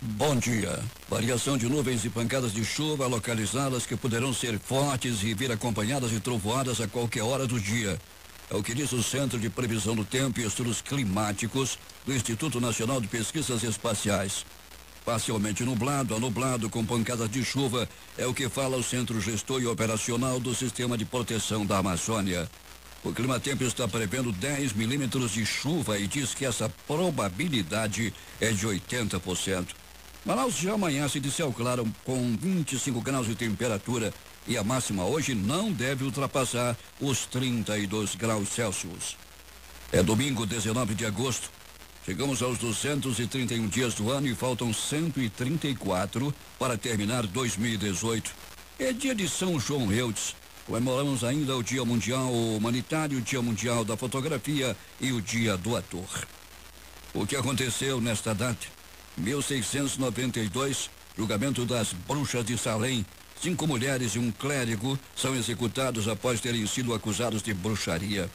Bom dia. Variação de nuvens e pancadas de chuva localizadas que poderão ser fortes e vir acompanhadas de trovoadas a qualquer hora do dia. É o que diz o Centro de Previsão do Tempo e Estudos Climáticos do Instituto Nacional de Pesquisas Espaciais. Parcialmente nublado a nublado com pancadas de chuva é o que fala o Centro Gestor e Operacional do Sistema de Proteção da Amazônia. O Climatempo está prevendo 10 milímetros de chuva e diz que essa probabilidade é de 80%. Manaus já amanhece de céu claro com 25 graus de temperatura e a máxima hoje não deve ultrapassar os 32 graus Celsius. É domingo, 19 de agosto. Chegamos aos 231 dias do ano e faltam 134 para terminar 2018. É dia de São João Eudes. Comemoramos ainda o Dia Mundial Humanitário, o Dia Mundial da Fotografia e o Dia do Ator. O que aconteceu nesta data? 1692, julgamento das bruxas de Salem. 5 mulheres e um clérigo são executados após terem sido acusados de bruxaria.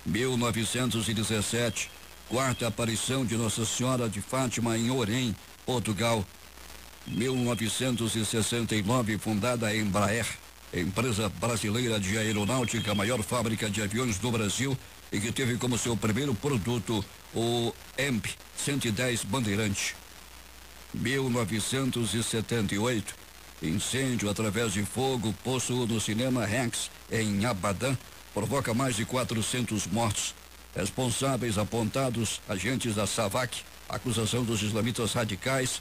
1917, quarta aparição de Nossa Senhora de Fátima em Orem, Portugal. 1969, fundada a Embraer, empresa brasileira de aeronáutica, a maior fábrica de aviões do Brasil e que teve como seu primeiro produto o EMP-110 Bandeirante. 1978, incêndio através de fogo, poço no cinema Rex, em Abadã, provoca mais de 400 mortos. Responsáveis apontados, agentes da SAVAK, acusação dos islamitas radicais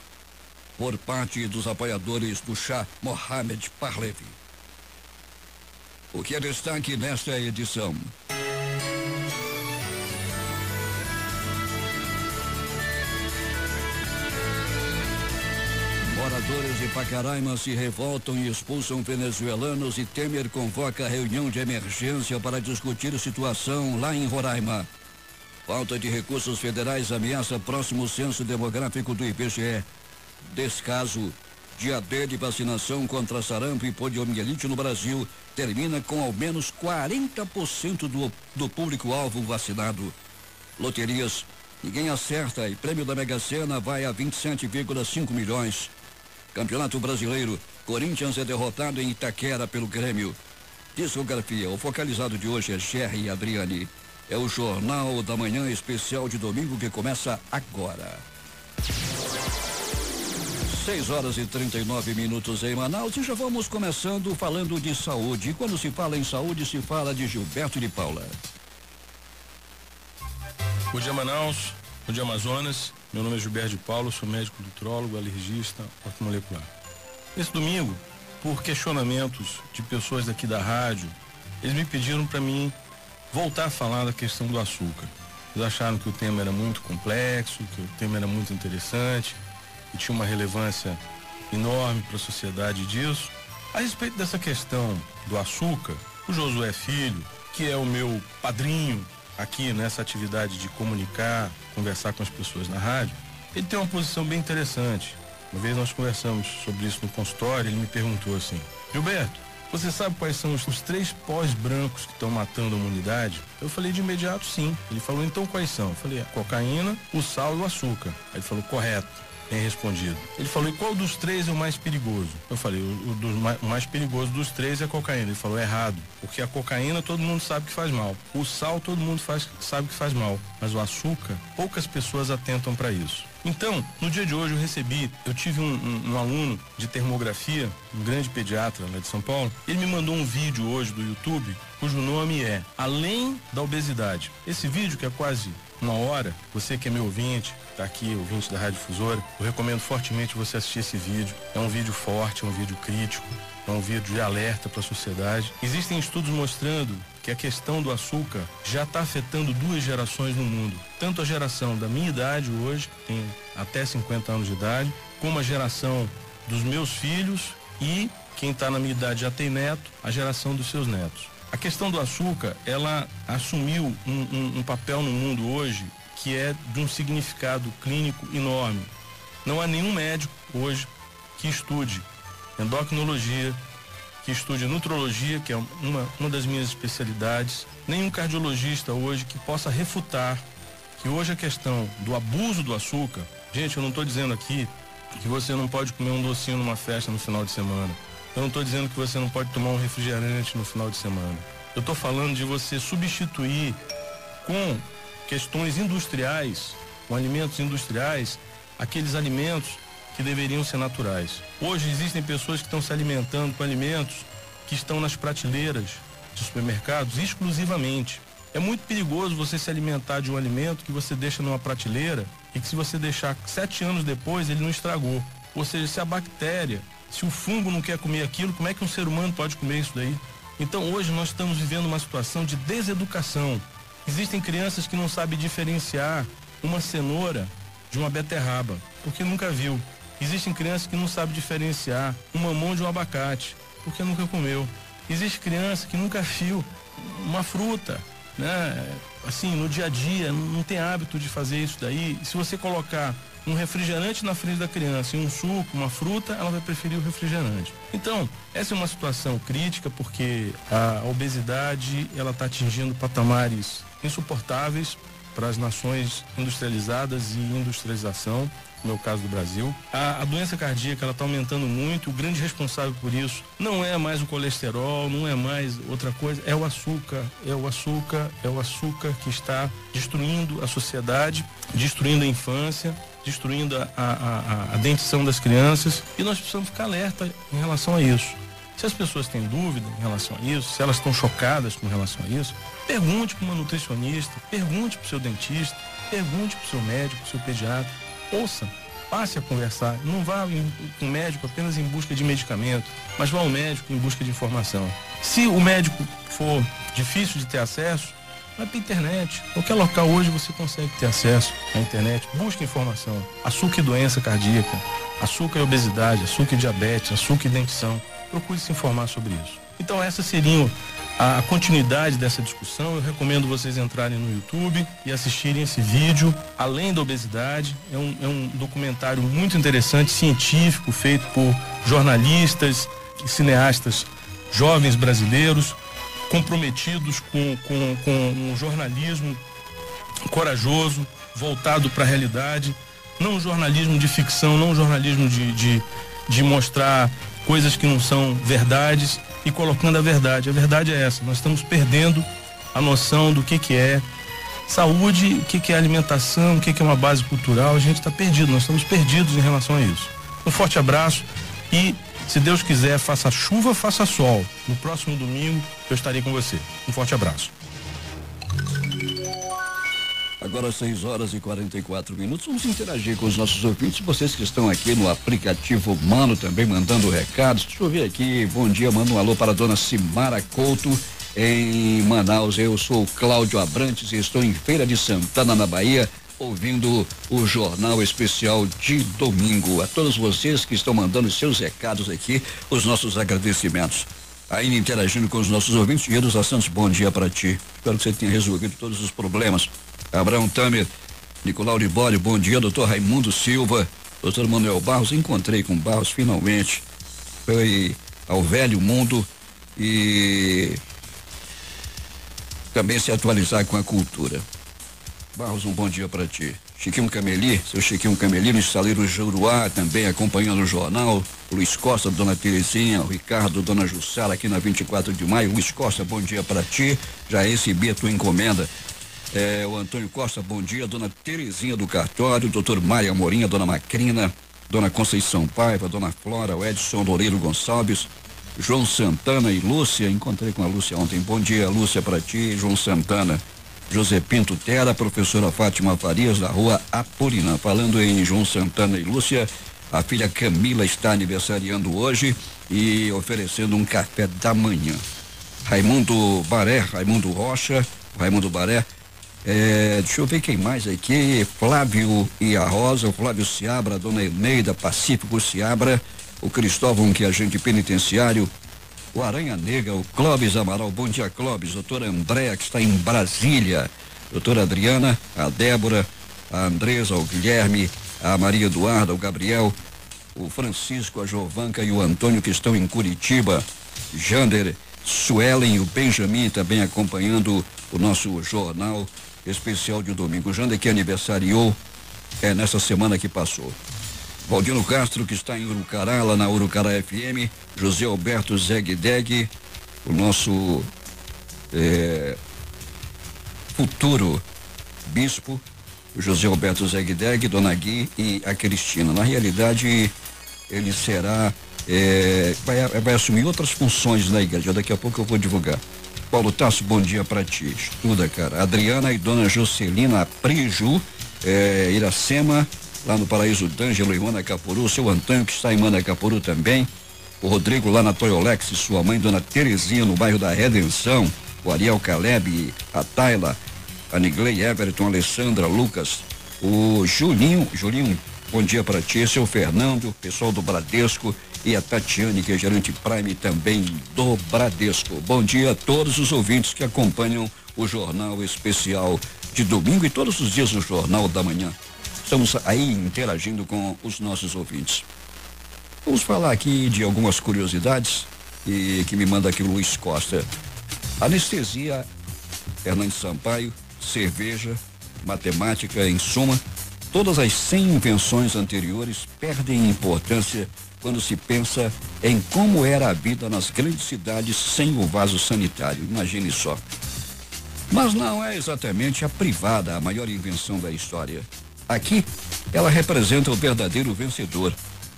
por parte dos apoiadores do Shah Mohammed Pahlavi. O que é destaque nesta edição? Moradores de Pacaraima se revoltam e expulsam venezuelanos e Temer convoca reunião de emergência para discutir a situação lá em Roraima. Falta de recursos federais ameaça próximo censo demográfico do IBGE. Descaso. Dia D de vacinação contra sarampo e poliomielite no Brasil termina com ao menos 40% do público-alvo vacinado. Loterias. Ninguém acerta e prêmio da Mega Sena vai a 27,5 milhões. Campeonato Brasileiro. Corinthians é derrotado em Itaquera pelo Grêmio. Discografia. O focalizado de hoje é Jerry e Adriane. É o Jornal da Manhã especial de domingo que começa agora. 6h39 em Manaus e já vamos começando falando de saúde. E quando se fala em saúde, se fala de Gilberto de Paula. Bom dia, Manaus. Bom dia, Amazonas. Meu nome é Gilberto de Paula, sou médico nutrólogo, alergista, ortomolecular. Esse domingo, por questionamentos de pessoas daqui da rádio, eles me pediram para mim voltar a falar da questão do açúcar. Eles acharam que o tema era muito complexo, que o tema era muito interessante, e tinha uma relevância enorme para a sociedade disso. A respeito dessa questão do açúcar, o Josué Filho, que é o meu padrinho aqui nessa atividade de comunicar, conversar com as pessoas na rádio, ele tem uma posição bem interessante. Uma vez nós conversamos sobre isso no consultório, ele me perguntou assim: Gilberto, você sabe quais são os 3 pós brancos que estão matando a humanidade? Eu falei de imediato sim. Ele falou, então quais são? Eu falei, a cocaína, o sal e o açúcar. Aí ele falou, correto. Bem respondido. Ele falou, e qual dos 3 é o mais perigoso? Eu falei, o mais perigoso dos 3 é a cocaína. Ele falou, errado, porque a cocaína todo mundo sabe que faz mal. O sal todo mundo sabe que faz mal. Mas o açúcar, poucas pessoas atentam para isso. Então, no dia de hoje eu tive um aluno de termografia, um grande pediatra lá de São Paulo. Ele me mandou um vídeo hoje do YouTube, cujo nome é Além da Obesidade. Esse vídeo, que é quase 1 hora, você que é meu ouvinte, está aqui, ouvinte da Rádio Difusora, eu recomendo fortemente você assistir esse vídeo. É um vídeo forte, é um vídeo crítico, é um vídeo de alerta para a sociedade. Existem estudos mostrando que a questão do açúcar já está afetando 2 gerações no mundo. Tanto a geração da minha idade hoje, que tem até 50 anos de idade, como a geração dos meus filhos e quem está na minha idade já tem neto, a geração dos seus netos. A questão do açúcar, ela assumiu um papel no mundo hoje que é de um significado clínico enorme. Não há nenhum médico hoje que estude endocrinologia, que estude nutrologia, que é uma das minhas especialidades, nenhum cardiologista hoje que possa refutar que hoje a questão do abuso do açúcar, gente, eu não estou dizendo aqui que você não pode comer um docinho numa festa no final de semana. Eu não estou dizendo que você não pode tomar um refrigerante no final de semana. Eu estou falando de você substituir com questões industriais, com alimentos industriais, aqueles alimentos que deveriam ser naturais. Hoje existem pessoas que estão se alimentando com alimentos que estão nas prateleiras de supermercados exclusivamente. É muito perigoso você se alimentar de um alimento que você deixa numa prateleira e que, se você deixar 7 anos depois, ele não estragou. Ou seja, se a bactéria, se o fungo não quer comer aquilo, como é que um ser humano pode comer isso daí? Então hoje nós estamos vivendo uma situação de deseducação. Existem crianças que não sabem diferenciar uma cenoura de uma beterraba, porque nunca viu. Existem crianças que não sabem diferenciar um mamão de um abacate, porque nunca comeu. Existe criança que nunca viu uma fruta, né? Assim, no dia a dia, não tem hábito de fazer isso daí. Se você colocar um refrigerante na frente da criança e um suco, uma fruta, ela vai preferir o refrigerante. Então, essa é uma situação crítica, porque a obesidade, ela está atingindo patamares insuportáveis para as nações industrializadas e industrialização, no meu caso do Brasil. A doença cardíaca, ela está aumentando muito. O grande responsável por isso não é mais o colesterol, não é mais outra coisa, é o açúcar. É o açúcar que está destruindo a sociedade, destruindo a infância, destruindo a dentição das crianças, e nós precisamos ficar alerta em relação a isso. Se as pessoas têm dúvida em relação a isso, se elas estão chocadas com relação a isso, pergunte para uma nutricionista, pergunte para o seu dentista, pergunte para o seu médico, para o seu pediatra. Ouça, passe a conversar. Não vá com o médico apenas em busca de medicamento, mas vá ao médico em busca de informação. Se o médico for difícil de ter acesso, vai para a internet. Qualquer local hoje você consegue ter acesso à internet. Busque informação. Açúcar e doença cardíaca, açúcar e obesidade, açúcar e diabetes, açúcar e dentição. Procure se informar sobre isso. Então, essa seria a continuidade dessa discussão. Eu recomendo vocês entrarem no YouTube e assistirem esse vídeo. Além da obesidade, é um documentário muito interessante, científico, feito por jornalistas e cineastas jovens brasileiros, comprometidos com um jornalismo corajoso, voltado para a realidade, não um jornalismo de ficção, não um jornalismo de mostrar coisas que não são verdades e colocando a verdade. A verdade é essa: nós estamos perdendo a noção do que é saúde, o que é alimentação, o que é uma base cultural. A gente está perdido, nós estamos perdidos em relação a isso. Um forte abraço e, se Deus quiser, faça chuva, faça sol. No próximo domingo eu estarei com você. Um forte abraço. Agora 6h44. Vamos interagir com os nossos ouvintes, vocês que estão aqui no aplicativo Mano também mandando recados. Deixa eu ver aqui. Bom dia, manda um alô para a dona Simara Couto em Manaus. Eu sou o Cláudio Abrantes e estou em Feira de Santana, na Bahia, ouvindo o Jornal Especial de domingo. A todos vocês que estão mandando seus recados aqui, os nossos agradecimentos. Ainda interagindo com os nossos ouvintes. Jerusa Santos, bom dia para ti. Espero que você tenha resolvido todos os problemas. Abraão Tamer, Nicolau Libório, bom dia. Doutor Raimundo Silva, doutor Manuel Barros, encontrei com Barros finalmente. Foi ao velho mundo e também se atualizar com a cultura. Barros, um bom dia para ti. Chiquinho Cameli, seu Chiquinho Cameli, no estaleiro Juruá, também acompanhando o jornal. Luiz Costa, dona Terezinha, o Ricardo, dona Jussara, aqui na 24 de maio. Luiz Costa, bom dia para ti. Já recebi a tua encomenda. O Antônio Costa, bom dia. Dona Terezinha do cartório, doutor Mária Morinha, dona Macrina, dona Conceição Paiva, dona Flora, o Edson Loureiro Gonçalves, João Santana e Lúcia. Encontrei com a Lúcia ontem. Bom dia, Lúcia, para ti. João Santana. José Pinto Terra, professora Fátima Farias, da rua Apolina. Falando em João Santana e Lúcia, a filha Camila está aniversariando hoje e oferecendo um café da manhã. Raimundo Rocha, Raimundo Baré, deixa eu ver quem mais aqui. Flávio e a Rosa, o Flávio Seabra, dona Eneida, Pacífico Seabra, o Cristóvão, que é agente penitenciário, o Aranha Negra, o Clóvis Amaral, bom dia, Clóvis. Doutora Andréa, que está em Brasília, doutora Adriana, a Débora, a Andresa, o Guilherme, a Maria Eduarda, o Gabriel, o Francisco, a Jovanca e o Antônio, que estão em Curitiba, Jander, Suelen e o Benjamin também acompanhando o nosso jornal especial de domingo. O Jander, que aniversariou nessa semana que passou. Valdino Castro, que está em Urucará, lá na Urucará FM, José Alberto Zegdeg, o nosso futuro bispo, o José Alberto Zegdeg, Dona Gui e a Cristina. Na realidade, ele será, vai assumir outras funções na igreja. Daqui a pouco eu vou divulgar. Paulo Tasso, bom dia pra ti. Estuda, cara. Adriana e Dona Jocelina Priju, Iracema, lá no Paraíso d'Ângelo, em Manacapuru. Seu Antônio, que está em Manacapuru também. O Rodrigo, lá na Toyolex, sua mãe, Dona Terezinha, no bairro da Redenção. O Ariel Caleb, a Tayla, a Nigley, Everton, Alessandra, Lucas, o Julinho, bom dia para ti, seu Fernando, pessoal do Bradesco e a Tatiane, que é gerente Prime também do Bradesco. Bom dia a todos os ouvintes que acompanham o Jornal Especial de domingo e todos os dias o Jornal da Manhã. Estamos aí interagindo com os nossos ouvintes. Vamos falar aqui de algumas curiosidades e que me manda aqui o Luiz Costa. Anestesia, Hernandes Sampaio, cerveja, matemática, em suma, todas as 100 invenções anteriores perdem importância quando se pensa em como era a vida nas grandes cidades sem o vaso sanitário. Imagine só. Mas não é exatamente a privada a maior invenção da história. Aqui, ela representa o verdadeiro vencedor,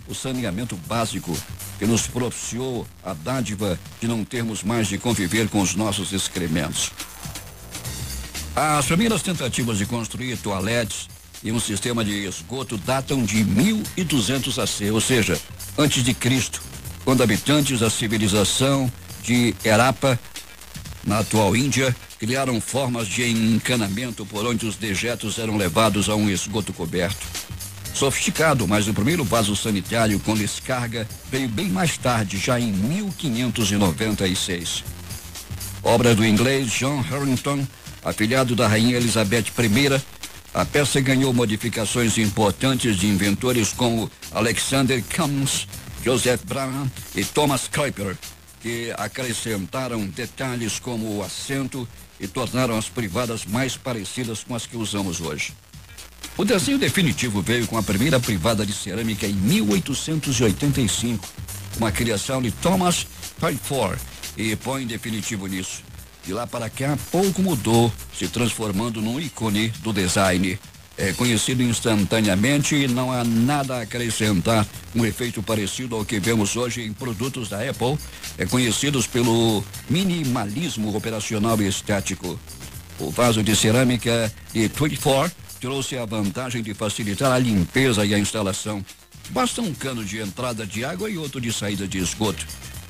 o saneamento básico, que nos propiciou a dádiva de não termos mais de conviver com os nossos excrementos. As primeiras tentativas de construir toaletes e um sistema de esgoto datam de 1200 AC, ou seja, antes de Cristo, quando habitantes da civilização de Harappa, na atual Índia, criaram formas de encanamento por onde os dejetos eram levados a um esgoto coberto. Sofisticado, mas o primeiro vaso sanitário com descarga veio bem mais tarde, já em 1596. Obra do inglês John Harrington, afilhado da rainha Elizabeth I, a peça ganhou modificações importantes de inventores como Alexander Cummins, Joseph Braham e Thomas Kuiper, que acrescentaram detalhes como o assento e tornaram as privadas mais parecidas com as que usamos hoje. O desenho definitivo veio com a primeira privada de cerâmica em 1885, uma criação de Thomas Kuiper, e põe definitivo nisso. De lá para cá, pouco mudou, se transformando num ícone do design. É conhecido instantaneamente e não há nada a acrescentar. Um efeito parecido ao que vemos hoje em produtos da Apple, conhecidos pelo minimalismo operacional e estético. O vaso de cerâmica de 24 trouxe a vantagem de facilitar a limpeza e a instalação. Basta um cano de entrada de água e outro de saída de esgoto.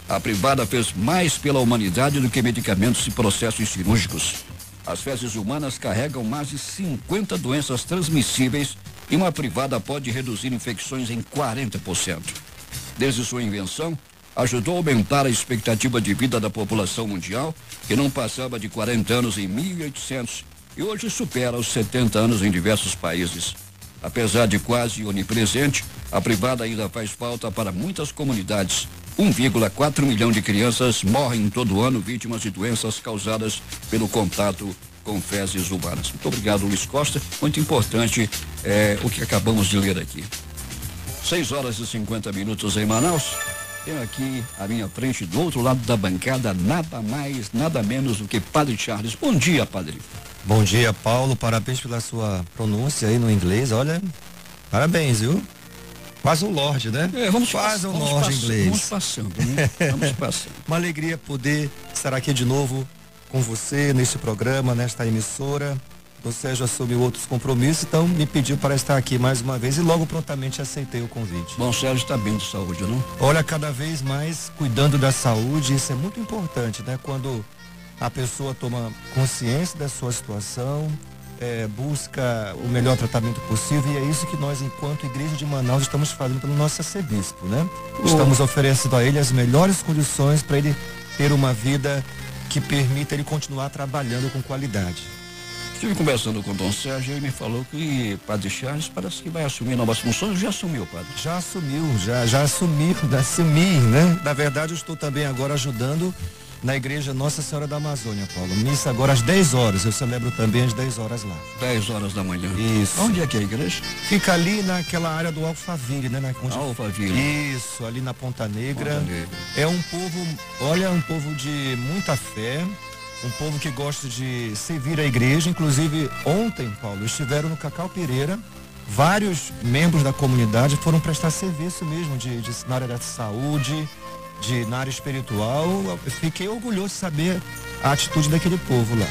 A privada fez mais pela humanidade do que medicamentos e processos cirúrgicos. As fezes humanas carregam mais de 50 doenças transmissíveis e uma privada pode reduzir infecções em 40%. Desde sua invenção, ajudou a aumentar a expectativa de vida da população mundial, que não passava de 40 anos em 1800 e hoje supera os 70 anos em diversos países. Apesar de quase onipresente, a privada ainda faz falta para muitas comunidades. 1,4 milhão de crianças morrem todo ano vítimas de doenças causadas pelo contato com fezes humanas. Muito obrigado, Luiz Costa. Muito importante o que acabamos de ler aqui. 6h50 em Manaus. Tenho aqui à minha frente, do outro lado da bancada, nada mais, nada menos do que Padre Charles. Bom dia, Padre. Bom dia, Paulo. Parabéns pela sua pronúncia aí no inglês. Olha, parabéns, viu? Quase um lorde, né? Quase um lorde inglês. Vamos passando, né? Vamos passando. Uma alegria poder estar aqui de novo com você neste programa, nesta emissora. O Sérgio assumiu outros compromissos, então me pediu para estar aqui mais uma vez e logo prontamente aceitei o convite. Bom, o Sérgio está bem de saúde, não? Olha, cada vez mais cuidando da saúde, isso é muito importante, né? Quando a pessoa toma consciência da sua situação, busca o melhor tratamento possível, e é isso que nós, enquanto Igreja de Manaus, estamos fazendo pelo nosso arcebispo, né? Estamos oferecendo a ele as melhores condições para ele ter uma vida que permita ele continuar trabalhando com qualidade. Estive conversando com o Dom Sérgio e ele me falou que Padre Charles parece que vai assumir novas funções. Já assumiu, Padre? Já assumiu, já assumi, né? Na verdade, eu estou também agora ajudando na igreja Nossa Senhora da Amazônia, Paulo. Missa agora às 10 horas, eu celebro também às 10 horas lá. 10 horas da manhã. Isso. Onde é que é a igreja? Fica ali naquela área do Alphaville, né? Alphaville. Isso, ali na Ponta Negra. Ponta Negra. É um povo, olha, um povo de muita fé, um povo que gosta de servir a igreja. Inclusive, ontem, Paulo, estiveram no Cacau Pereira, vários membros da comunidade foram prestar serviço mesmo na área da saúde, na área espiritual. Eu fiquei orgulhoso de saber a atitude daquele povo lá.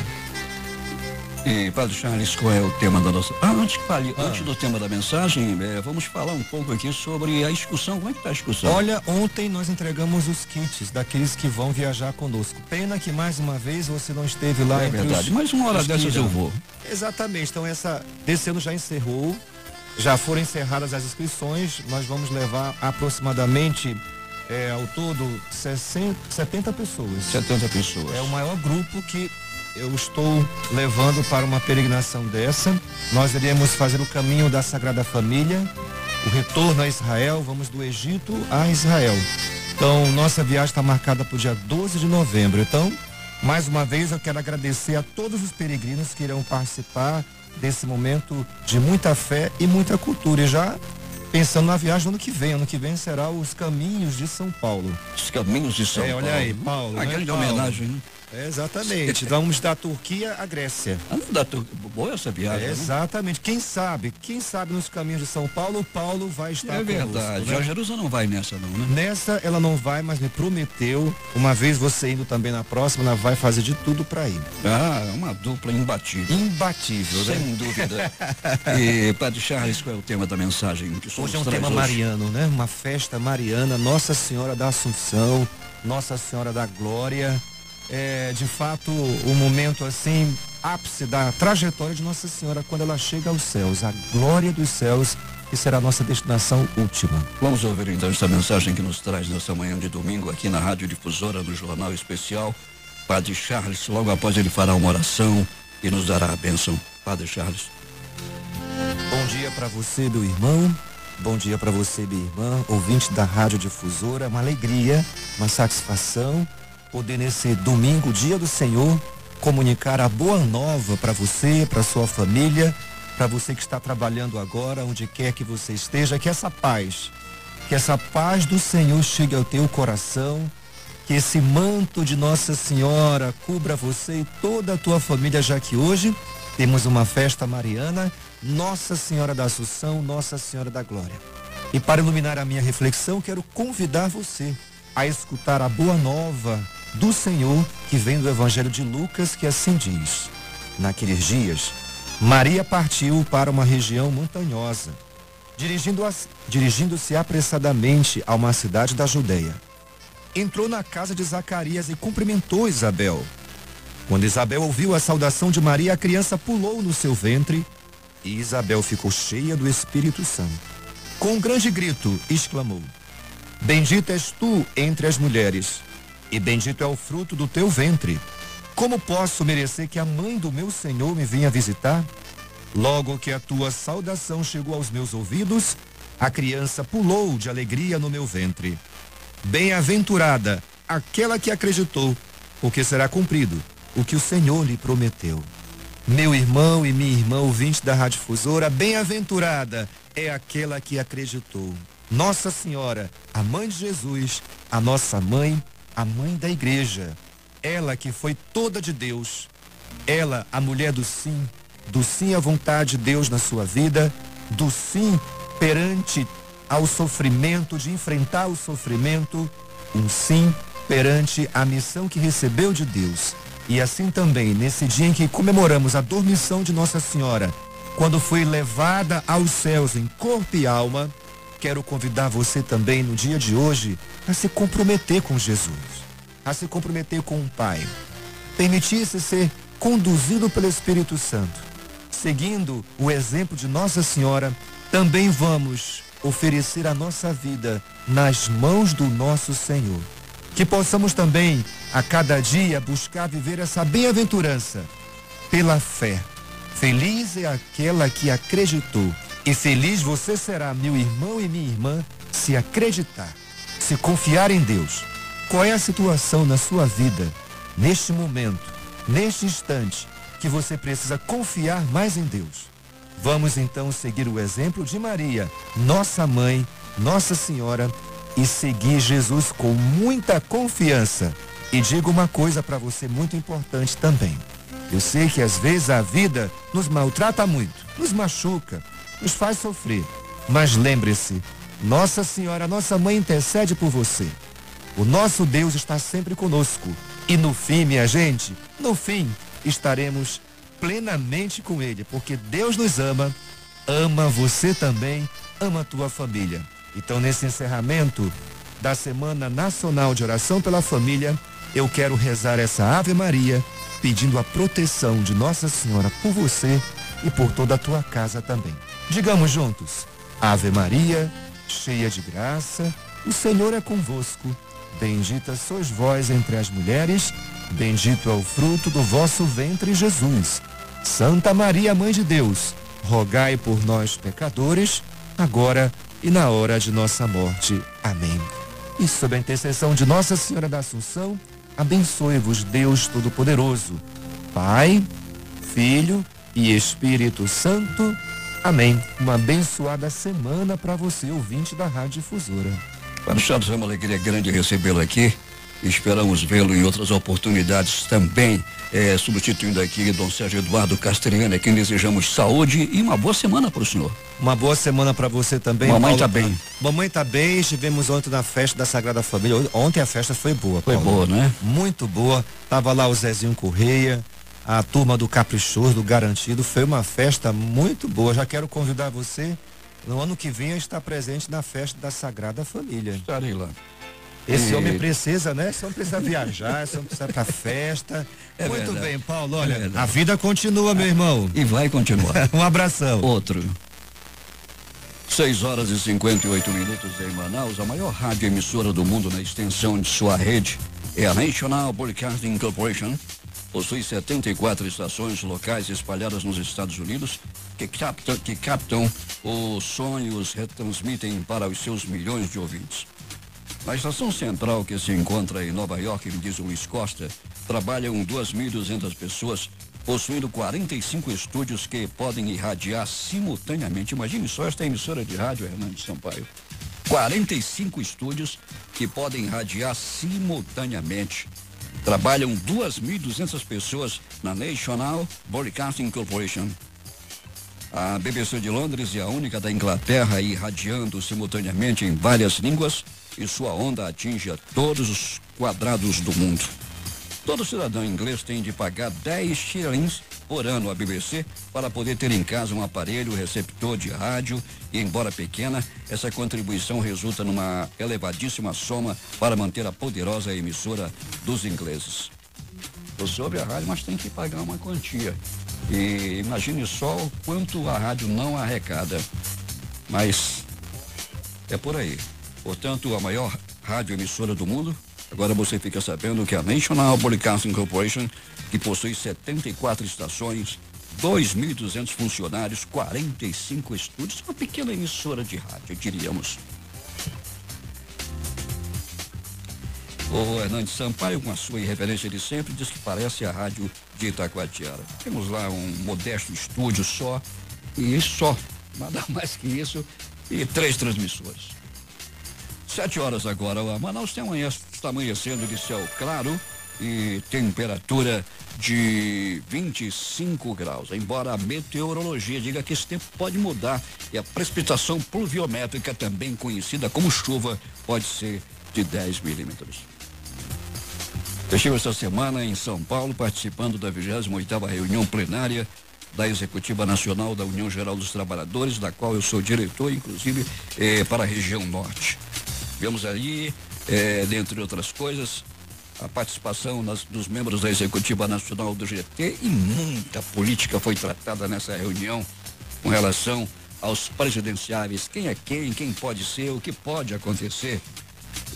E, Padre Charles, qual é o tema da nossa... Antes do tema da mensagem, vamos falar um pouco aqui sobre a excursão. Como é que está a excursão? Olha, ontem nós entregamos os kits daqueles que vão viajar conosco. Pena que mais uma vez você não esteve lá. É verdade, mas uma hora dessas eu vou. Exatamente, então desse ano já encerrou, já foram encerradas as inscrições. Nós vamos levar aproximadamente, ao todo, 70 pessoas. 70 pessoas. É o maior grupo que eu estou levando para uma peregrinação dessa. Nós iremos fazer o caminho da Sagrada Família, o retorno a Israel, vamos do Egito a Israel. Então, nossa viagem está marcada para o dia 12 de novembro. Então, mais uma vez, eu quero agradecer a todos os peregrinos que irão participar desse momento de muita fé e muita cultura. E já pensando na viagem do ano que vem. Ano que vem será os Caminhos de São Paulo. Os Caminhos de São Paulo. Olha aí, Paulo. Uma grande Paulo? homenagem, né? Exatamente. Vamos da Turquia à Grécia. Boa essa viagem. Exatamente. Quem sabe nos Caminhos de São Paulo, Paulo vai estar conosco. É verdade. Né? A Jerusalém não vai nessa não, né? Nessa ela não vai, mas me prometeu, uma vez você indo também na próxima, ela vai fazer de tudo para ir. Uma dupla imbatível. Imbatível, sem né? dúvida. E, Padre Charles, qual é o tema da mensagem que hoje é um tema mariano, né? Uma festa mariana, Nossa Senhora da Assunção, Nossa Senhora da Glória. É, de fato, o momento assim, ápice da trajetória de Nossa Senhora quando ela chega aos céus, a glória dos céus, que será a nossa destinação última. Vamos ouvir então esta mensagem que nos traz nessa manhã de domingo aqui na Rádio Difusora, no Jornal Especial. Padre Charles, logo após ele fará uma oração e nos dará a bênção. Padre Charles. Bom dia para você, meu irmão. Bom dia para você, minha irmã, ouvinte da Rádio Difusora. Uma alegria, uma satisfação poder nesse domingo, dia do Senhor, comunicar a boa nova para você, para sua família, para você que está trabalhando agora, onde quer que você esteja, que essa paz do Senhor chegue ao teu coração, que esse manto de Nossa Senhora cubra você e toda a tua família, já que hoje temos uma festa mariana, Nossa Senhora da Assunção, Nossa Senhora da Glória. E para iluminar a minha reflexão, quero convidar você a escutar a boa nova do Senhor que vem do Evangelho de Lucas, que assim diz: naqueles dias, Maria partiu para uma região montanhosa, dirigindo-se apressadamente a uma cidade da Judeia. Entrou na casa de Zacarias e cumprimentou Isabel. Quando Isabel ouviu a saudação de Maria, a criança pulou no seu ventre e Isabel ficou cheia do Espírito Santo. Com um grande grito, exclamou: Bendita és tu entre as mulheres, e bendito é o fruto do teu ventre. Como posso merecer que a mãe do meu Senhor me venha visitar? Logo que a tua saudação chegou aos meus ouvidos, a criança pulou de alegria no meu ventre. Bem-aventurada aquela que acreditou, porque será cumprido o que o Senhor lhe prometeu. Meu irmão e minha irmã ouvinte da Rádio Difusora, bem-aventurada é aquela que acreditou. Nossa Senhora, a mãe de Jesus, a nossa mãe, a mãe da igreja, ela que foi toda de Deus, ela, a mulher do sim à vontade de Deus na sua vida, do sim perante ao sofrimento, de enfrentar o sofrimento, um sim perante a missão que recebeu de Deus. E assim também, nesse dia em que comemoramos a dormição de Nossa Senhora, quando foi levada aos céus em corpo e alma, quero convidar você também no dia de hoje a se comprometer com Jesus, a se comprometer com o Pai. Permitir-se ser conduzido pelo Espírito Santo. Seguindo o exemplo de Nossa Senhora, também vamos oferecer a nossa vida nas mãos do nosso Senhor. Que possamos também, a cada dia, buscar viver essa bem-aventurança pela fé. Feliz é aquela que acreditou. E feliz você será, meu irmão e minha irmã, se acreditar, se confiar em Deus. Qual é a situação na sua vida, neste momento, neste instante, que você precisa confiar mais em Deus? Vamos então seguir o exemplo de Maria, nossa mãe, Nossa Senhora, e seguir Jesus com muita confiança. E digo uma coisa para você muito importante também. Eu sei que às vezes a vida nos maltrata muito, nos machuca, nos faz sofrer. Mas lembre-se, Nossa Senhora, nossa mãe, intercede por você. O nosso Deus está sempre conosco. E no fim, minha gente, no fim, estaremos plenamente com Ele, porque Deus nos ama, ama você também, ama a tua família. Então, nesse encerramento da Semana Nacional de Oração pela Família, eu quero rezar essa Ave Maria, pedindo a proteção de Nossa Senhora por você e por toda a tua casa também. Digamos juntos: Ave Maria, cheia de graça, o Senhor é convosco. Bendita sois vós entre as mulheres, bendito é o fruto do vosso ventre, Jesus. Santa Maria, Mãe de Deus, rogai por nós, pecadores, agora e na hora de nossa morte. Amém. E sob a intercessão de Nossa Senhora da Assunção, abençoe-vos Deus Todo-Poderoso, Pai, Filho e Espírito Santo. Amém. Uma abençoada semana para você, ouvinte da Rádio Difusora. Para o Santos, é uma alegria grande recebê-lo aqui. Esperamos vê-lo em outras oportunidades também, substituindo aqui Dom Sérgio Eduardo Castriani, a quem desejamos saúde e uma boa semana para o senhor. Uma boa semana para você também. Mamãe está bem. Mamãe está bem. Estivemos ontem na festa da Sagrada Família. Ontem a festa foi boa, Paulo. Foi boa, né? Muito boa. Tava lá o Zezinho Correia, a turma do Caprichoso, do Garantido. Foi uma festa muito boa. Já quero convidar você no ano que vem a estar presente na festa da Sagrada Família. Estarei lá. Esse homem precisa, né? Esse homem precisa viajar, esse homem precisa ir pra festa. Muito verdade. Bem, Paulo, olha, a vida continua, meu irmão. E vai continuar. Um abração. Outro. 6h58 em Manaus, a maior rádio emissora do mundo na extensão de sua rede é a National Broadcasting Corporation. Possui 74 estações locais espalhadas nos Estados Unidos que captam os sonhos, retransmitem para os seus milhões de ouvintes. Na estação central, que se encontra em Nova York, me diz o Luiz Costa, trabalham 2.200 pessoas, possuindo 45 estúdios que podem irradiar simultaneamente. Imagine só esta emissora de rádio, Hernando Sampaio. 45 estúdios que podem irradiar simultaneamente. Trabalham 2.200 pessoas na National Broadcasting Corporation. A BBC de Londres é a única da Inglaterra irradiando simultaneamente em várias línguas, e sua onda atinge a todos os quadrados do mundo. Todo cidadão inglês tem de pagar 10 shillings por ano à BBC para poder ter em casa um aparelho receptor de rádio e, embora pequena, essa contribuição resulta numa elevadíssima soma para manter a poderosa emissora dos ingleses. Eu soube a rádio, mas tem que pagar uma quantia. E imagine só o quanto a rádio não arrecada. Mas é por aí. Portanto, a maior rádio emissora do mundo, agora você fica sabendo que a National Broadcasting Corporation, que possui 74 estações, 2.200 funcionários, 45 estúdios, uma pequena emissora de rádio, diríamos. O Hernandes Sampaio, com a sua irreverência de sempre, diz que parece a rádio de Itacoatiara. Temos lá um modesto estúdio só, e só, nada mais que isso, e 3 transmissores. 7h agora. Manaus está amanhecendo de céu claro e temperatura de 25 graus. Embora a meteorologia diga que esse tempo pode mudar e a precipitação pluviométrica, também conhecida como chuva, pode ser de 10 milímetros. Eu estive esta semana em São Paulo participando da 28ª reunião plenária da Executiva Nacional da União Geral dos Trabalhadores, da qual eu sou diretor, inclusive para a região norte. Vemos ali, dentre outras coisas, a participação dos membros da Executiva Nacional do GT, e muita política foi tratada nessa reunião com relação aos presidenciáveis, quem é quem pode ser, o que pode acontecer.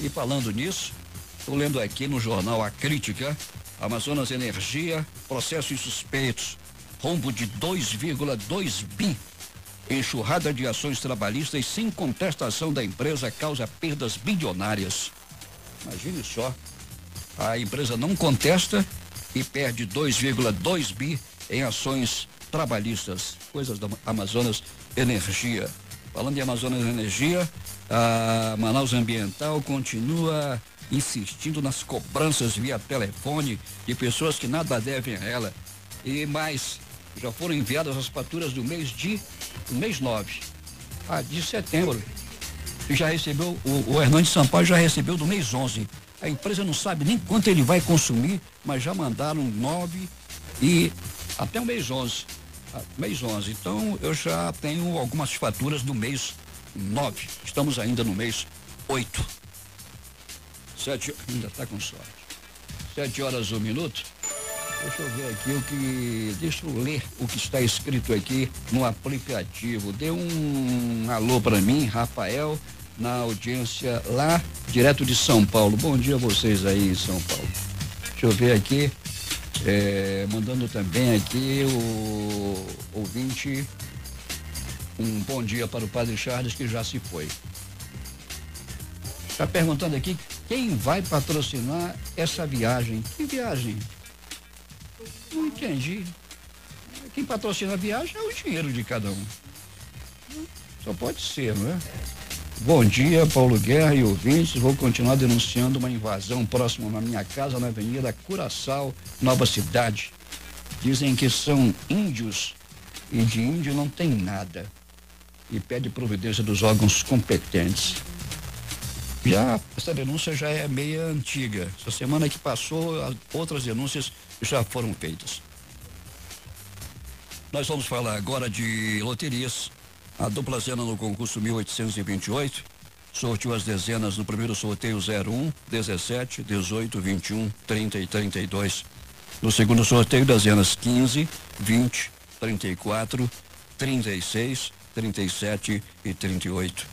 E falando nisso, estou lendo aqui no jornal A Crítica, Amazonas Energia, processos suspeitos, rombo de 2,2 bi. Enxurrada de ações trabalhistas sem contestação da empresa causa perdas bilionárias. Imagine só. A empresa não contesta e perde 2,2 bi em ações trabalhistas. Coisas da Amazonas Energia. Falando em Amazonas Energia, a Manaus Ambiental continua insistindo nas cobranças via telefone de pessoas que nada devem a ela. E mais, já foram enviadas as faturas do mês 9, de setembro. E já recebeu, o Hernandes Sampaio já recebeu do mês 11. A empresa não sabe nem quanto ele vai consumir, mas já mandaram 9 e até o mês 11. Mês 11. Então, eu já tenho algumas faturas do mês 9. Estamos ainda no mês 8. 7, ainda está com sorte. 7 horas 1 minuto. Deixa eu ver aqui deixa eu ler o que está escrito aqui no aplicativo. Dê um alô para mim, Rafael, na audiência lá, direto de São Paulo. Bom dia a vocês aí em São Paulo. Deixa eu ver aqui. Mandando também aqui o ouvinte, um bom dia para o Padre Charles, que já se foi. Está perguntando aqui quem vai patrocinar essa viagem. Que viagem? Não entendi. Quem patrocina a viagem é o dinheiro de cada um. Só pode ser, não é? Bom dia, Paulo Guerra e ouvintes. Vou continuar denunciando uma invasão próxima na minha casa, na Avenida Curaçao, Nova Cidade. Dizem que são índios e de índio não tem nada. E pede providência dos órgãos competentes. Essa denúncia já é meia antiga. Essa semana que passou, outras denúncias já foram feitas. Nós vamos falar agora de loterias. A dupla zena no concurso 1828 sorteou as dezenas no primeiro sorteio 01, 17, 18, 21, 30 e 32. No segundo sorteio, dezenas 15, 20, 34, 36, 37 e 38.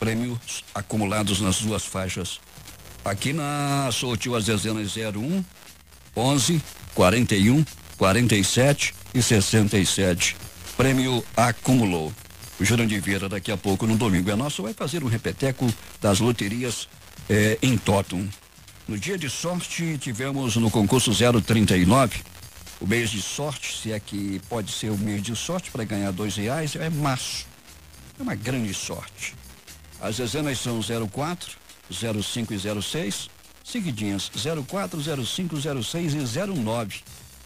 Prêmios acumulados nas duas faixas. Aqui sorteou as dezenas 01, 11, 41, 47 e 67. Prêmio acumulou. O Jurandir Vieira, daqui a pouco, no Domingo é Nosso, vai fazer um repeteco das loterias em Totum. No dia de sorte, tivemos no concurso 039, o mês de sorte, se é que pode ser o mês de sorte para ganhar R$2, é março. É uma grande sorte. As dezenas são 04, 05 e 06, seguidinhas 04, 05, 06 e 09.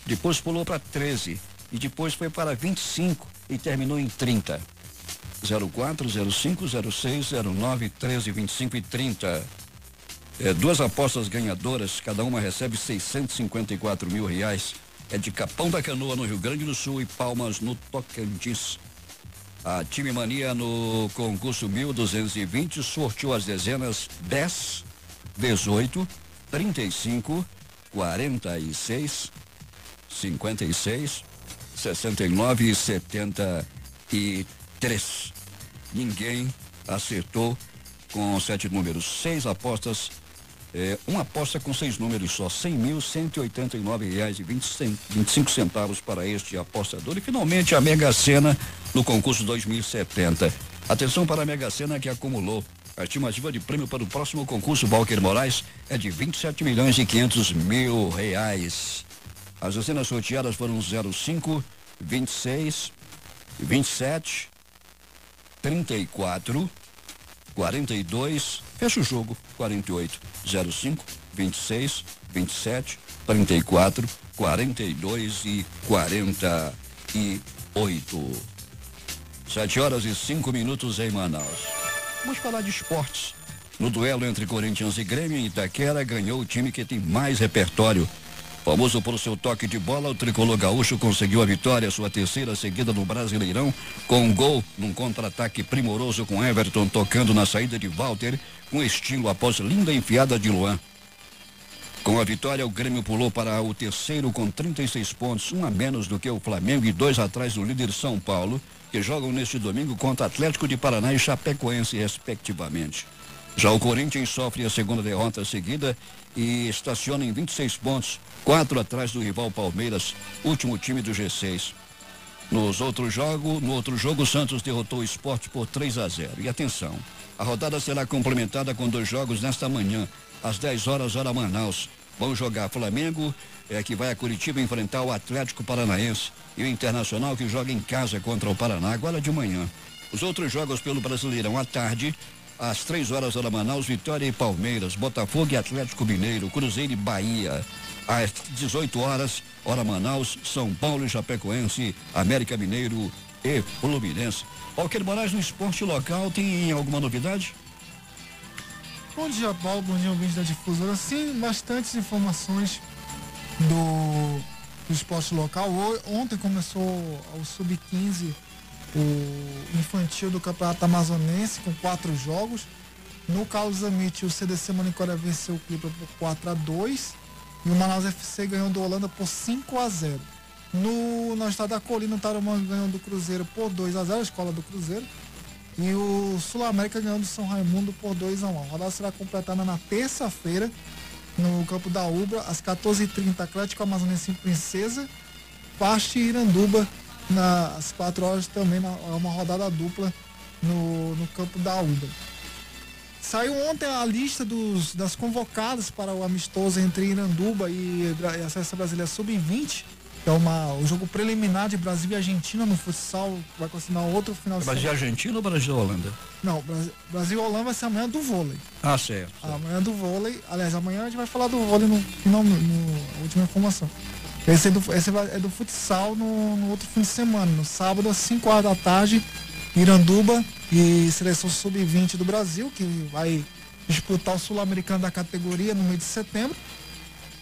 Depois pulou para 13 e depois foi para 25 e terminou em 30. 04, 05, 06, 09, 13, 25 e 30. Duas apostas ganhadoras, cada uma recebe R$654 mil. É de Capão da Canoa, no Rio Grande do Sul, e Palmas, no Tocantins. A Time Mania, no concurso 1220, sorteou as dezenas 10, 18, 35, 46, 56, 69 e 73. Ninguém acertou com 7 números. 6 apostas, uma aposta com 6 números só, R$100.189,25 para este apostador. E finalmente a Mega Sena no concurso 2070. Atenção para a Mega Sena, que acumulou. A estimativa de prêmio para o próximo concurso Walker Moraes é de R$27.500.000. As dezenas sorteadas foram 05, 26, 27, 34, 42, fecha o jogo, 48, 05, 26, 27, 34, 42 e 48. 7 horas e 5 minutos em Manaus. Vamos falar de esportes. No duelo entre Corinthians e Grêmio, em Itaquera, ganhou o time que tem mais repertório. Famoso por seu toque de bola, o tricolor gaúcho conseguiu a vitória, sua terceira seguida no Brasileirão, com um gol num contra-ataque primoroso com Everton tocando na saída de Walter, com estilo após linda enfiada de Luan. Com a vitória, o Grêmio pulou para o terceiro com 36 pontos, um a menos do que o Flamengo e 2 atrás do líder São Paulo, que jogam neste domingo contra Atlético de Paraná e Chapecoense, respectivamente. Já o Corinthians sofre a segunda derrota seguida e estaciona em 26 pontos, 4 atrás do rival Palmeiras, último time do G6. No outro jogo, o Santos derrotou o Sport por 3-0. E atenção, a rodada será complementada com 2 jogos nesta manhã, às 10 horas, hora Manaus. Vão jogar Flamengo, que vai a Curitiba enfrentar o Atlético Paranaense, e o Internacional, que joga em casa contra o Paraná, agora de manhã. Os outros jogos pelo Brasileirão à tarde, às 3 horas, hora Manaus, Vitória e Palmeiras, Botafogo e Atlético Mineiro, Cruzeiro e Bahia. Às 18 horas, hora Manaus, São Paulo e Chapecoense, América Mineiro e Fluminense. Walker Moraes, no esporte local, tem alguma novidade? Bom dia, Paulo. Bom dia, ouvinte da Difusora. Sim, bastantes informações do esporte local. Ontem começou o Sub-15, o infantil do Campeonato Amazonense, com 4 jogos. No Carlos Zamit, o CDC Manicoré venceu o Clipper por 4-2 e o Manaus FC ganhou do Holanda por 5-0. No estado da Colina, o Tarumã ganhou do Cruzeiro por 2-0, a escola do Cruzeiro. E o Sul América ganhou do São Raimundo por 2-1. A rodada será completada na terça-feira, no campo da Ubra, às 14h30, Atlético Amazonense em Princesa, Paste e Iranduba, às 4 horas também, uma rodada dupla no campo da Ubra. Saiu ontem a lista das convocadas para o amistoso entre Iranduba e a Seleção Brasileira Sub-20, que é o jogo preliminar de Brasil e Argentina no futsal, vai continuar outro final de semana. Brasil e Argentina ou Brasil e Holanda? Não, Brasil e Holanda vai ser amanhã do vôlei. Ah, certo. Amanhã do vôlei, aliás, amanhã a gente vai falar do vôlei no última informação. Esse é do futsal no outro fim de semana, no sábado às 5 horas da tarde, Iranduba e Seleção Sub-20 do Brasil, que vai disputar o Sul-Americano da categoria no mês de setembro.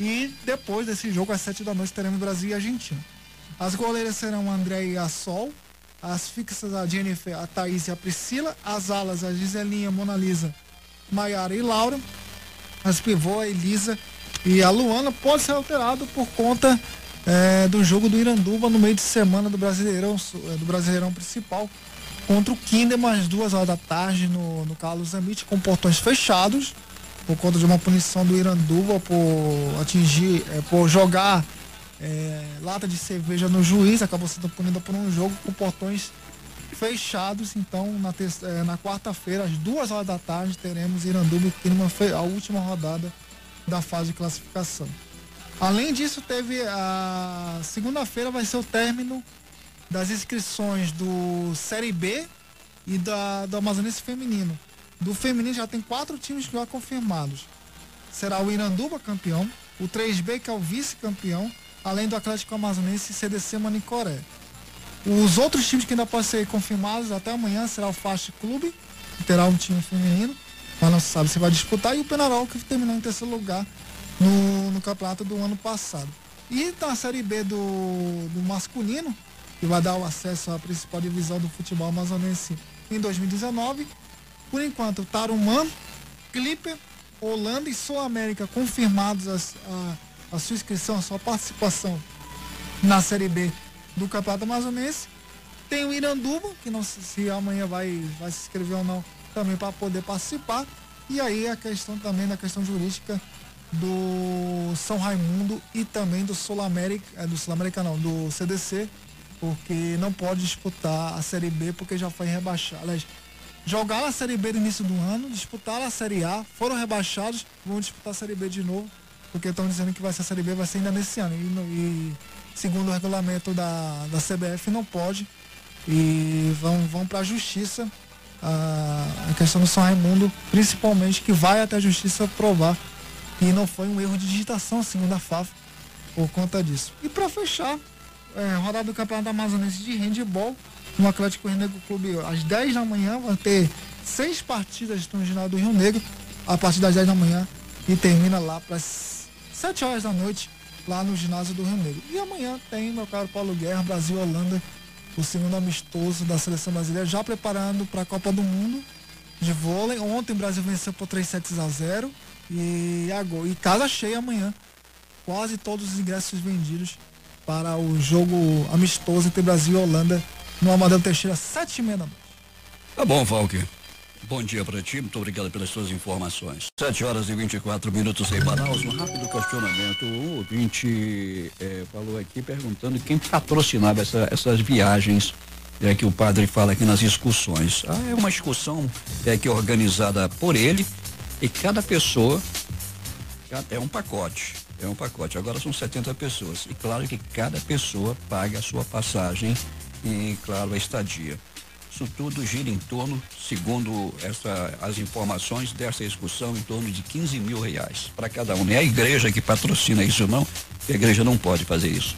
E depois desse jogo, às 7 da noite, teremos Brasil e Argentina. As goleiras serão a André e a Sol, as fixas a Jennifer, a Thaís e a Priscila, as alas a Giselinha, Mona Lisa, Maiara e Laura, as pivô, a Elisa e a Luana. Pode ser alterado por conta do jogo do Iranduba no meio de semana do Brasileirão principal contra o Kinderman às 2 horas da tarde no Carlos Zamit, com portões fechados, por conta de uma punição do Iranduba por jogar lata de cerveja no Juiz. Acabou sendo punida por um jogo com portões fechados. Então na quarta-feira, às 2 horas da tarde, teremos Iranduba e Kinderman, a última rodada da fase de classificação. Além disso, teve a segunda-feira, vai ser o término das inscrições do Série B e do Amazonense Feminino. Do feminino já tem 4 times já confirmados. Será o Iranduba campeão, o 3B, que é o vice-campeão, além do Atlético Amazonense e CDC Manicoré. Os outros times que ainda podem ser confirmados até amanhã será o Fast Clube, que terá um time feminino, mas não se sabe se vai disputar, e o Penarol, que terminou em terceiro lugar no campeonato do ano passado. E na Série B do masculino, que vai dar o acesso à principal divisão do futebol amazonense em 2019, por enquanto, Tarumã, Clipper, Holanda e Sul América confirmados a sua inscrição, a sua participação na Série B do Campeonato Amazonense. Tem o Iranduba, que não sei se amanhã vai se inscrever ou não, também para poder participar. E aí a questão também da questão jurídica do São Raimundo e também do Sul-América, do CDC, porque não pode disputar a Série B porque já foi rebaixado. Aliás, jogaram a Série B no início do ano, disputaram a Série A, foram rebaixados, vão disputar a Série B de novo, porque estão dizendo que a Série B vai ser ainda nesse ano. E segundo o regulamento da CBF, não pode. E vão para a justiça, a questão do São Raimundo, principalmente, que vai até a justiça provar que não foi um erro de digitação, segundo a FAF, por conta disso. E para fechar, rodada do Campeonato Amazonense de Handebol, no Atlético Rio Negro Clube, às 10 da manhã, vai ter 6 partidas no ginásio do Rio Negro, a partir das 10 da manhã, e termina lá para as 7 horas da noite, lá no ginásio do Rio Negro. E amanhã tem, meu caro Paulo Guerra, Brasil e Holanda, o segundo amistoso da seleção brasileira, já preparando para a Copa do Mundo de vôlei. Ontem o Brasil venceu por 3-0 e casa cheia amanhã. Quase todos os ingressos vendidos para o jogo amistoso entre Brasil e Holanda no Amadeu Teixeira, 7h30 da noite. Tá bom, Valque. Bom dia para ti, muito obrigado pelas suas informações. 7h24 em Manaus. Um rápido questionamento. O ouvinte falou aqui perguntando quem patrocinava essas viagens que o padre fala aqui nas excursões. É uma excursão que é organizada por ele e cada pessoa é um pacote. É um pacote. Agora são 70 pessoas. E claro que cada pessoa paga a sua passagem e, claro, a estadia. Isso tudo gira em torno, segundo as informações dessa excursão, em torno de 15 mil reais para cada um. Não é a igreja que patrocina isso, não, porque a igreja não pode fazer isso.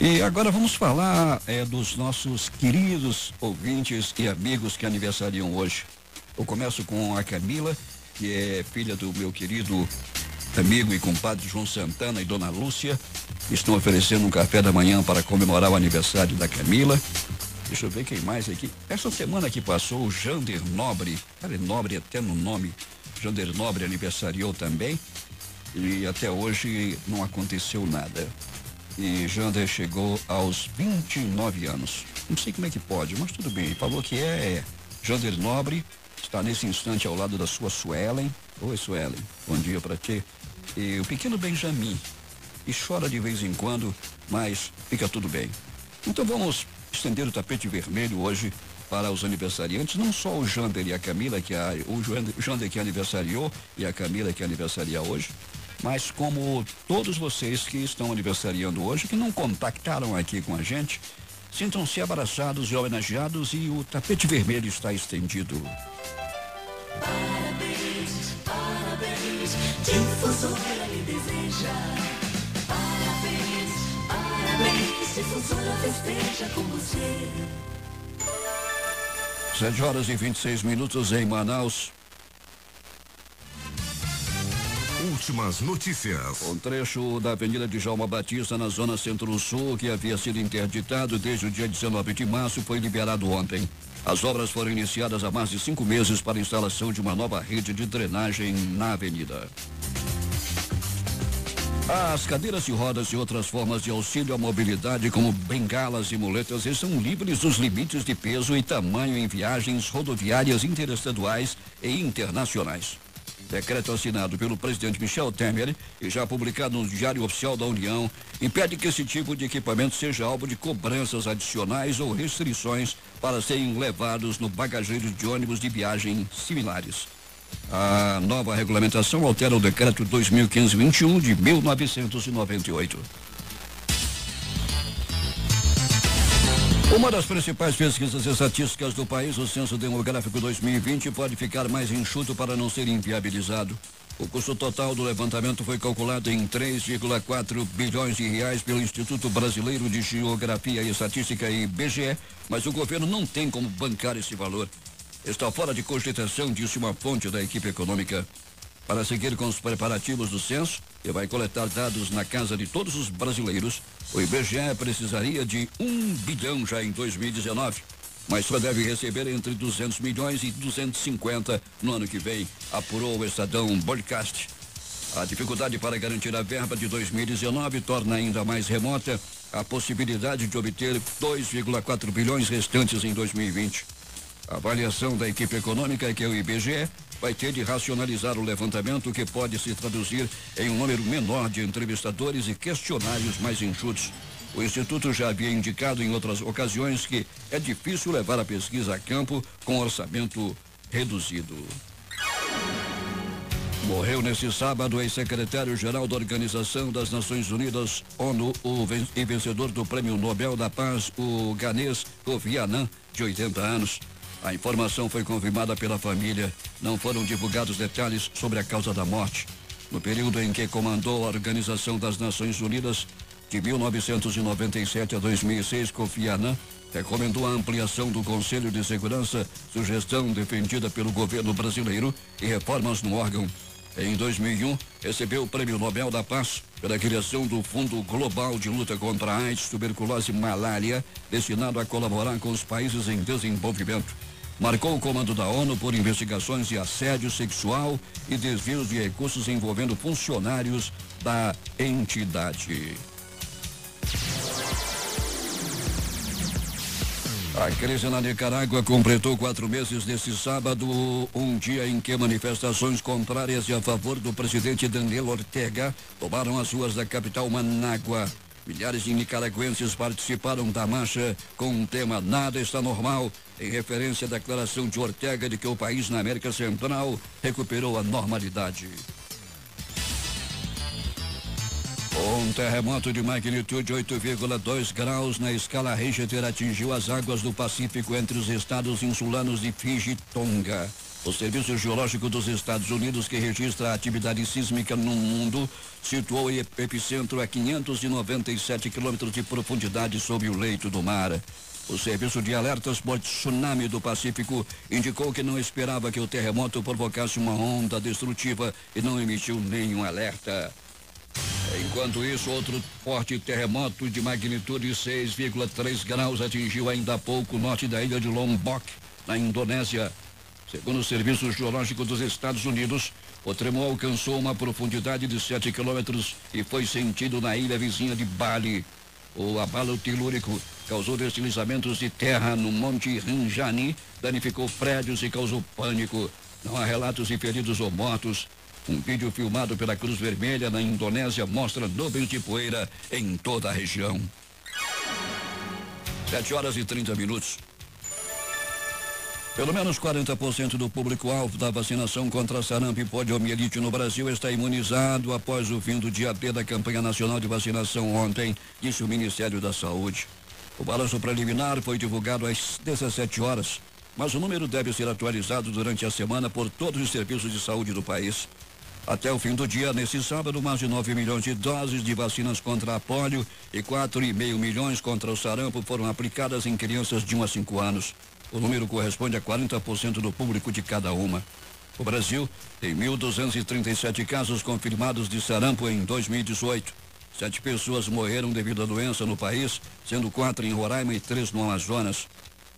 E agora vamos falar dos nossos queridos ouvintes e amigos que aniversariam hoje. Eu começo com a Camila, que é filha do meu querido amigo e compadre João Santana e Dona Lúcia. Estão oferecendo um café da manhã para comemorar o aniversário da Camila. Deixa eu ver quem mais aqui. Essa semana que passou, o Jander Nobre, cara, é Nobre até no nome. Jander Nobre aniversariou também. E até hoje não aconteceu nada. E Jander chegou aos 29 anos. Não sei como é que pode, mas tudo bem. Ele falou que Jander Nobre, está nesse instante ao lado da sua Suelen. Oi, Suelen, bom dia para ti. E o pequeno Benjamin, e chora de vez em quando, mas fica tudo bem. Então vamos estender o tapete vermelho hoje para os aniversariantes, não só o Jander e a Camila, o Jander que aniversariou e a Camila que aniversaria hoje, mas como todos vocês que estão aniversariando hoje, que não contactaram aqui com a gente, sintam-se abraçados e homenageados e o tapete vermelho está estendido. Parabéns, parabéns, Difusora lhe deseja. Parabéns, parabéns, Difusora festeja com você. 7h26 em Manaus. Últimas notícias. Um trecho da Avenida de Djalma Batista, na zona Centro-Sul, que havia sido interditado desde o dia 19 de março, foi liberado ontem. As obras foram iniciadas há mais de 5 meses para a instalação de uma nova rede de drenagem na avenida. As cadeiras de rodas e outras formas de auxílio à mobilidade, como bengalas e muletas, estão livres dos limites de peso e tamanho em viagens rodoviárias interestaduais e internacionais. Decreto assinado pelo presidente Michel Temer e já publicado no Diário Oficial da União impede que esse tipo de equipamento seja alvo de cobranças adicionais ou restrições para serem levados no bagageiro de ônibus de viagem similares. A nova regulamentação altera o decreto 2015-21 de 1998. Uma das principais pesquisas estatísticas do país, o Censo Demográfico 2020, pode ficar mais enxuto para não ser inviabilizado. O custo total do levantamento foi calculado em 3,4 bilhões de reais pelo Instituto Brasileiro de Geografia e Estatística, IBGE, mas o governo não tem como bancar esse valor. Está fora de cogitação, disse uma fonte da equipe econômica. Para seguir com os preparativos do censo, que vai coletar dados na casa de todos os brasileiros, o IBGE precisaria de 1 bilhão já em 2019, mas só deve receber entre 200 milhões e 250 no ano que vem, apurou o Estadão Broadcast. A dificuldade para garantir a verba de 2019 torna ainda mais remota a possibilidade de obter 2,4 bilhões restantes em 2020. A avaliação da equipe econômica é que o IBGE vai ter de racionalizar o levantamento, que pode se traduzir em um número menor de entrevistadores e questionários mais enxutos. O Instituto já havia indicado em outras ocasiões que é difícil levar a pesquisa a campo com orçamento reduzido. Morreu nesse sábado o ex-secretário-geral da Organização das Nações Unidas, ONU, e vencedor do Prêmio Nobel da Paz, o ganês Kofi Annan, de 80 anos. A informação foi confirmada pela família. Não foram divulgados detalhes sobre a causa da morte. No período em que comandou a Organização das Nações Unidas, de 1997 a 2006, Kofi Annan recomendou a ampliação do Conselho de Segurança, sugestão defendida pelo governo brasileiro, e reformas no órgão. Em 2001, recebeu o Prêmio Nobel da Paz pela criação do Fundo Global de Luta contra a AIDS, Tuberculose e Malária, destinado a colaborar com os países em desenvolvimento. Marcou o comando da ONU por investigações de assédio sexual e desvios de recursos envolvendo funcionários da entidade. A crise na Nicarágua completou 4 meses neste sábado, um dia em que manifestações contrárias e a favor do presidente Daniel Ortega tomaram as ruas da capital Manágua. Milhares de nicaragüenses participaram da marcha com o tema Nada está normal, em referência à declaração de Ortega de que o país na América Central recuperou a normalidade. Um terremoto de magnitude 8,2 graus na escala Richter atingiu as águas do Pacífico entre os estados insulanos de Fiji e Tonga. O Serviço Geológico dos Estados Unidos, que registra a atividade sísmica no mundo, situou o epicentro a 597 quilômetros de profundidade sob o leito do mar. O Serviço de Alertas por Tsunami do Pacífico indicou que não esperava que o terremoto provocasse uma onda destrutiva e não emitiu nenhum alerta. Enquanto isso, outro forte terremoto de magnitude 6,3 graus atingiu ainda há pouco o norte da ilha de Lombok, na Indonésia. Segundo o Serviço Geológico dos Estados Unidos, o tremor alcançou uma profundidade de 7 quilômetros e foi sentido na ilha vizinha de Bali. O abalo telúrico causou deslizamentos de terra no Monte Rinjani, danificou prédios e causou pânico. Não há relatos de feridos ou mortos. Um vídeo filmado pela Cruz Vermelha na Indonésia mostra nuvens de poeira em toda a região. 7h30. Pelo menos 40% do público-alvo da vacinação contra sarampo e poliomielite no Brasil está imunizado após o fim do dia D da campanha nacional de vacinação ontem, disse o Ministério da Saúde. O balanço preliminar foi divulgado às 17 horas, mas o número deve ser atualizado durante a semana por todos os serviços de saúde do país. Até o fim do dia, nesse sábado, mais de 9 milhões de doses de vacinas contra a polio e 4,5 milhões contra o sarampo foram aplicadas em crianças de 1 a 5 anos. O número corresponde a 40% do público de cada uma. O Brasil tem 1.237 casos confirmados de sarampo em 2018. 7 pessoas morreram devido à doença no país, sendo 4 em Roraima e 3 no Amazonas.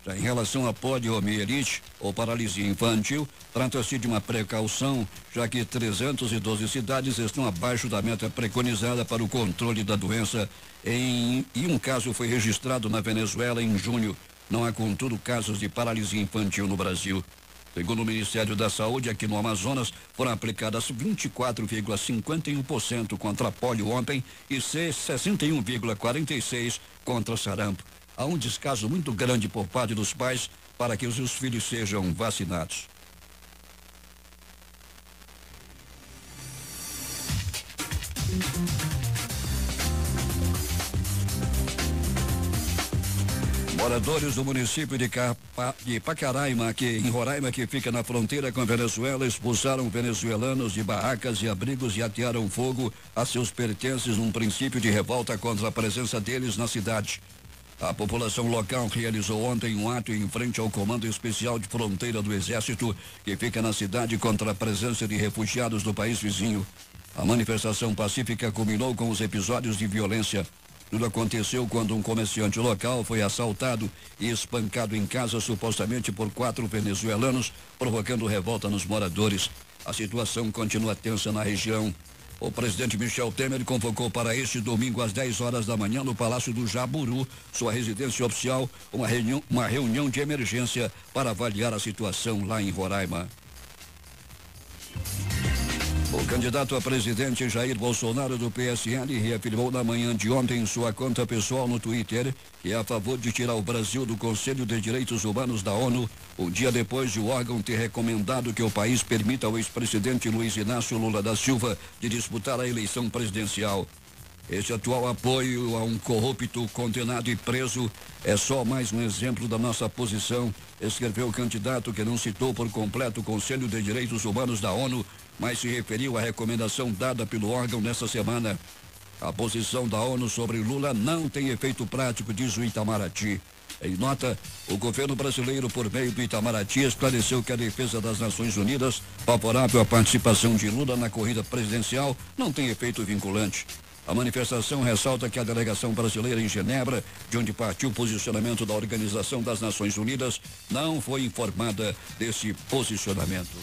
Já em relação à poliomielite ou paralisia infantil, trata-se de uma precaução, já que 312 cidades estão abaixo da meta preconizada para o controle da doença. E um caso foi registrado na Venezuela em junho. Não há, contudo, casos de paralisia infantil no Brasil. Segundo o Ministério da Saúde, aqui no Amazonas, foram aplicadas 24,51% contra a polio ontem e 61,46% contra sarampo. Há um descaso muito grande por parte dos pais para que os seus filhos sejam vacinados. Moradores do município de Pacaraima, em Roraima, que fica na fronteira com a Venezuela, expulsaram venezuelanos de barracas e abrigos e atearam fogo a seus pertences num princípio de revolta contra a presença deles na cidade. A população local realizou ontem um ato em frente ao Comando Especial de Fronteira do Exército, que fica na cidade, contra a presença de refugiados do país vizinho. A manifestação pacífica culminou com os episódios de violência. Tudo aconteceu quando um comerciante local foi assaltado e espancado em casa, supostamente por 4 venezuelanos, provocando revolta nos moradores. A situação continua tensa na região. O presidente Michel Temer convocou para este domingo às 10 horas da manhã no Palácio do Jaburu, sua residência oficial, uma reunião de emergência para avaliar a situação lá em Roraima. O candidato a presidente Jair Bolsonaro do PSL reafirmou na manhã de ontem em sua conta pessoal no Twitter que é a favor de tirar o Brasil do Conselho de Direitos Humanos da ONU, um dia depois de o órgão ter recomendado que o país permita ao ex-presidente Luiz Inácio Lula da Silva de disputar a eleição presidencial. Este atual apoio a um corrupto condenado e preso é só mais um exemplo da nossa posição, escreveu o candidato, que não citou por completo o Conselho de Direitos Humanos da ONU, mas se referiu à recomendação dada pelo órgão nessa semana. A posição da ONU sobre Lula não tem efeito prático, diz o Itamaraty. Em nota, o governo brasileiro, por meio do Itamaraty, esclareceu que a defesa das Nações Unidas, favorável à participação de Lula na corrida presidencial, não tem efeito vinculante. A manifestação ressalta que a delegação brasileira em Genebra, de onde partiu o posicionamento da Organização das Nações Unidas, não foi informada desse posicionamento.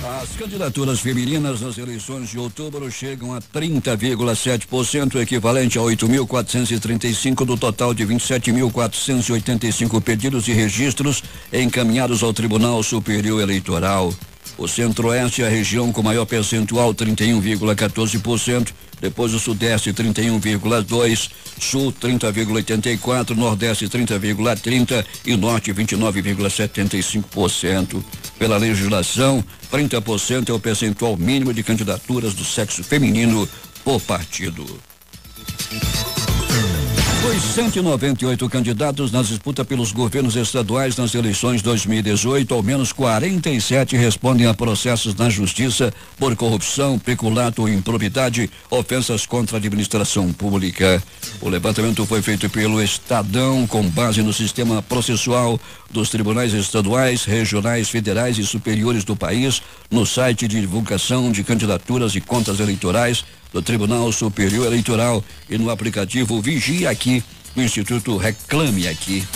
As candidaturas femininas nas eleições de outubro chegam a 30,7%, equivalente a 8.435 do total de 27.485 pedidos de registros encaminhados ao Tribunal Superior Eleitoral. O Centro-Oeste é a região com maior percentual, 31,14%, depois o Sudeste 31,2%, Sul 30,84%, Nordeste 30,30% e Norte 29,75%. Pela legislação, 30% é o percentual mínimo de candidaturas do sexo feminino por partido. Dos 198 candidatos na disputa pelos governos estaduais nas eleições 2018, ao menos 47 respondem a processos na justiça por corrupção, peculato ou improbidade, ofensas contra a administração pública. O levantamento foi feito pelo Estadão com base no sistema processual dos tribunais estaduais, regionais, federais e superiores do país, no site de divulgação de candidaturas e contas eleitorais do Tribunal Superior Eleitoral e no aplicativo Vigia Aqui, do Instituto Reclame Aqui.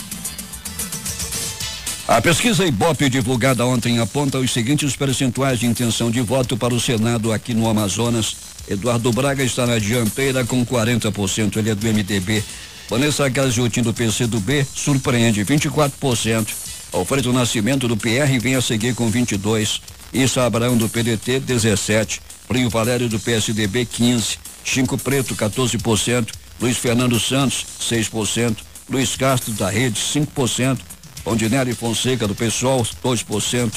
A pesquisa Ibope divulgada ontem aponta os seguintes percentuais de intenção de voto para o Senado aqui no Amazonas. Eduardo Braga está na dianteira com 40%, ele é do MDB. Vanessa Gaziotin do PCdoB surpreende, 24%. Alfredo Nascimento do PR vem a seguir com 22%. Issa Abraão do PDT, 17%. Plínio Valério do PSDB, 15%. Chinco Preto, 14%. Luiz Fernando Santos, 6%. Luiz Castro da Rede, 5%. Ondinelli Fonseca do PSOL, 2%.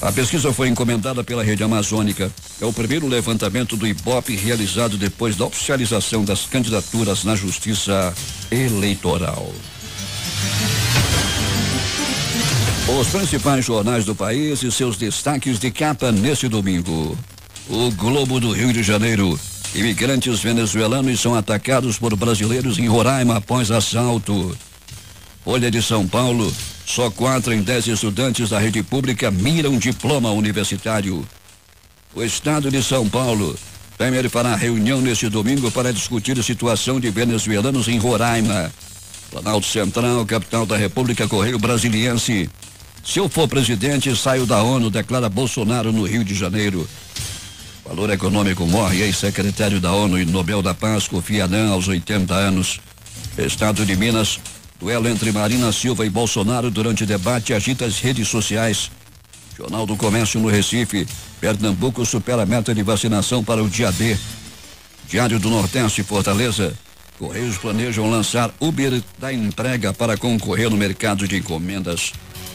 A pesquisa foi encomendada pela Rede Amazônica. É o primeiro levantamento do Ibope realizado depois da oficialização das candidaturas na Justiça Eleitoral. Os principais jornais do país e seus destaques de capa neste domingo. O Globo do Rio de Janeiro. Imigrantes venezuelanos são atacados por brasileiros em Roraima após assalto. Folha de São Paulo. Só 4 em 10 estudantes da rede pública miram diploma universitário. O Estado de São Paulo. Temer fará reunião neste domingo para discutir a situação de venezuelanos em Roraima. Planalto Central, capital da República, Correio Brasiliense. Se eu for presidente, saio da ONU, declara Bolsonaro no Rio de Janeiro. Valor Econômico morre ex-secretário da ONU e Nobel da Paz, Kofi Annan, aos 80 anos. Estado de Minas, duelo entre Marina Silva e Bolsonaro durante debate agita as redes sociais. Jornal do Comércio no Recife, Pernambuco supera a meta de vacinação para o dia D. Diário do Nordeste, Fortaleza, Correios planejam lançar Uber da entrega para concorrer no mercado de encomendas.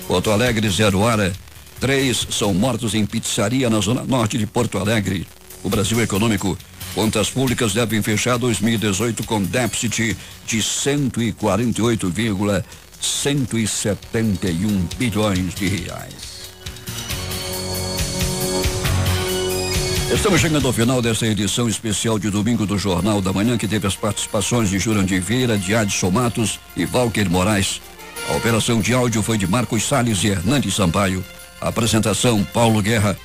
Porto Alegre, 0 hora. 3 são mortos em pizzaria na zona norte de Porto Alegre. O Brasil Econômico. Contas públicas devem fechar 2018 com déficit de 148,171 bilhões de reais. Estamos chegando ao final desta edição especial de domingo do Jornal da Manhã, que teve as participações de Jurandir Vieira, de Adson Matos e Walker Moraes. A operação de áudio foi de Marcos Salles e Hernandes Sampaio. A apresentação, Paulo Guerra.